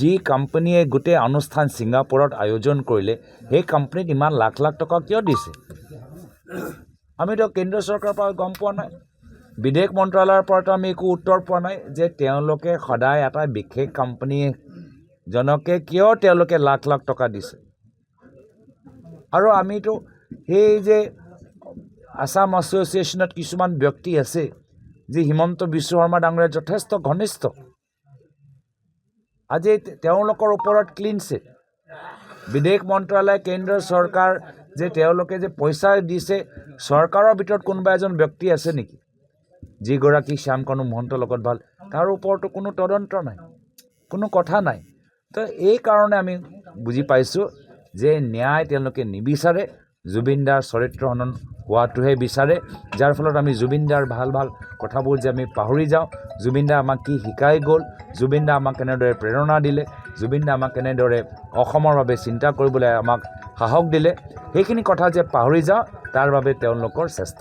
যি কোম্পানীয়ে গোটেই অনুষ্ঠান ছিংগাপুৰত আয়োজন কৰিলে সেই কোম্পানীত ইমান লাখ লাখ টকা কিয় দিছে আমিতো কেন্দ্ৰীয় চৰকাৰৰ পৰা গম পোৱা নাই বিদেশ মন্ত্ৰালয়ৰ পৰাতো আমি একো উত্তৰ পোৱা নাই যে তেওঁলোকে সদায় এটা বিশেষ কোম্পানী জনকে কিয় তেওঁলোকে লাখ লাখ টকা দিছে আৰু আমিতো সেই যে আসাম এছ'চিয়েশ্যনত কিছুমান ব্যক্তি আছে যি হিমন্ত বিশ্ব শৰ্মা ডাঙৰীয়া যথেষ্ট ঘনিষ্ঠ আজি তেওঁলোকৰ ওপৰত ক্লিন চিট বিদেশ মন্ত্ৰালয় কেন্দ্ৰীয় চৰকাৰ যে তেওঁলোকে যে পইচা দিছে চৰকাৰৰ ভিতৰত কোনোবা এজন ব্যক্তি আছে নেকি যিগৰাকী শ্যামকানু মহন্তৰ লগত ভাল তাৰ ওপৰতো কোনো তদন্ত নাই কোনো কথা নাই তো এই কাৰণে আমি বুজি পাইছোঁ যে ন্যায় তেওঁলোকে নিবিচাৰে জুবিন দাৰ চৰিত্ৰ হনন হোৱাটোহে বিচাৰে যাৰ ফলত আমি জুবিন দাৰ ভাল ভাল কথাবোৰ যে আমি পাহৰি যাওঁ জুবিন দা আমাক কি শিকাই গ'ল জুবিন দা আমাক কেনেদৰে প্ৰেৰণা দিলে জুবিন দা আমাক কেনেদৰে অসমৰ বাবে চিন্তা কৰিবলৈ আমাক সাহস দিলে সেইখিনি কথা যে পাহৰি যাওঁ তাৰ বাবে তেওঁলোকৰ চেষ্টা